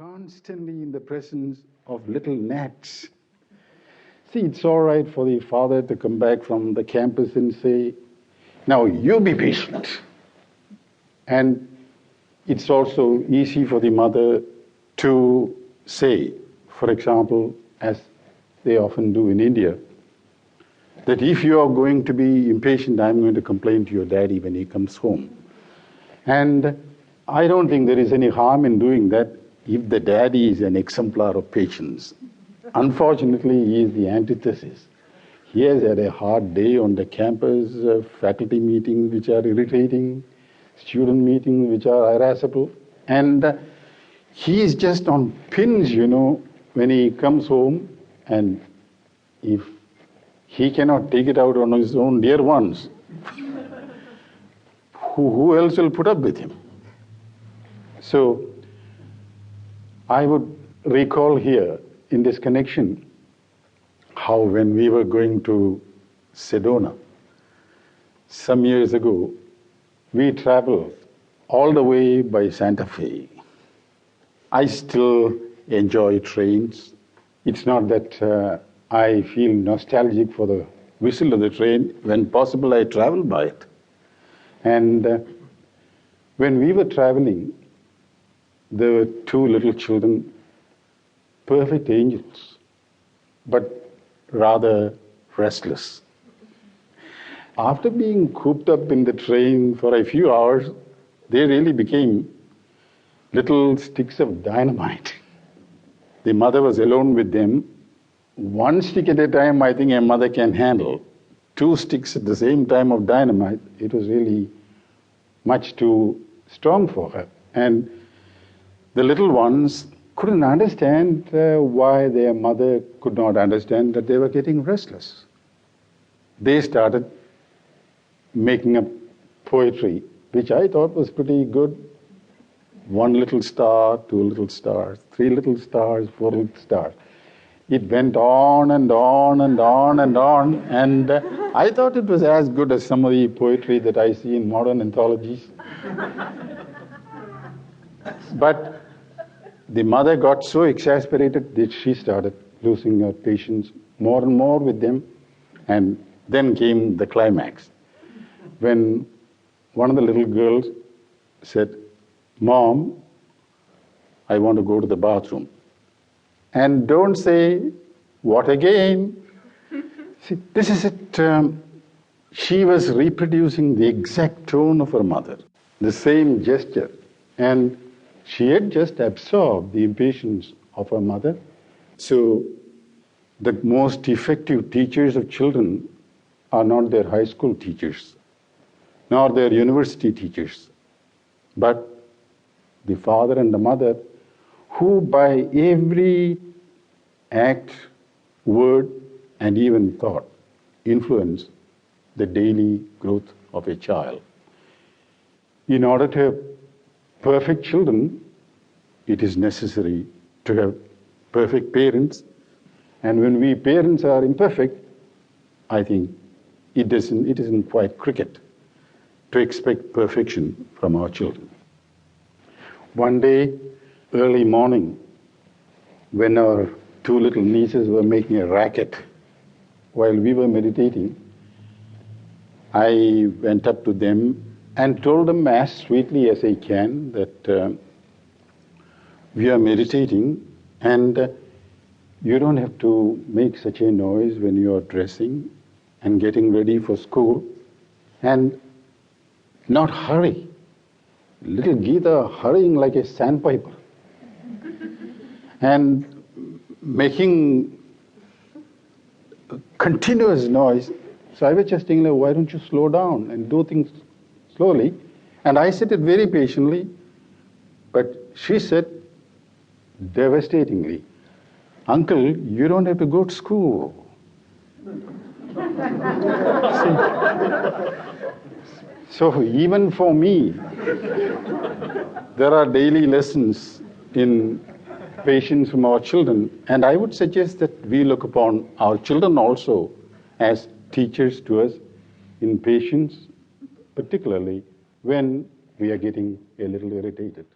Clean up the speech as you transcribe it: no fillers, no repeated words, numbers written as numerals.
constantly in the presence of little gnats. See, it's all right for the father to come back from the campus and say, now you be patient. And it's also easy for the mother to say, for example, as they often do in India, that if you are going to be impatient, I'm going to complain to your daddy when he comes home. And I don't think there is any harm in doing that if the daddy is an exemplar of patience. Unfortunately, he is the antithesis. He has had a hard day on the campus, faculty meetings which are irritating, student meetings which are irascible, and he is just on pins, when he comes home, and if he cannot take it out on his own dear ones, who else will put up with him? So, I would recall here in this connection how when we were going to Sedona some years ago, we traveled all the way by Santa Fe. I still enjoy trains. It's not that I feel nostalgic for the whistle of the train. When possible, I travel by it. And when we were traveling, there were two little children, perfect angels, but rather restless. After being cooped up in the train for a few hours, they really became little sticks of dynamite. The mother was alone with them. One stick at a time, I think a mother can handle. Two sticks at the same time of dynamite, it was really much too strong for her. And the little ones couldn't understand why their mother could not understand that they were getting restless. They started making up poetry, which I thought was pretty good. 1 little star, 2 little stars, 3 little stars, 4 little stars. It went on and on and on and on, and I thought it was as good as some of the poetry that I see in modern anthologies. But the mother got so exasperated that she started losing her patience more and more with them, and then came the climax. When one of the little girls said, "Mom, I want to go to the bathroom." And don't say, "What again?" See, this is it. She was reproducing the exact tone of her mother, the same gesture. And she had just absorbed the impatience of her mother. So the most effective teachers of children are not their high school teachers, nor their university teachers, but the father and the mother, who by every act, word, and even thought influence the daily growth of a child. In order to have perfect children, it is necessary to have perfect parents. And when we parents are imperfect, I think it isn't quite cricket to expect perfection from our children. One day, early morning, when our 2 little nieces were making a racket while we were meditating, I went up to them and told them as sweetly as I can that we are meditating and you don't have to make such a noise when you are dressing and getting ready for school, and not hurry. Little Geeta hurrying like a sandpiper and making continuous noise. So I was just thinking, why don't you slow down and do things slowly? And I said it very patiently, but she said devastatingly, "Uncle, you don't have to go to school." So even for me, there are daily lessons in patience from our children, and I would suggest that we look upon our children also as teachers to us in patience, particularly when we are getting a little irritated.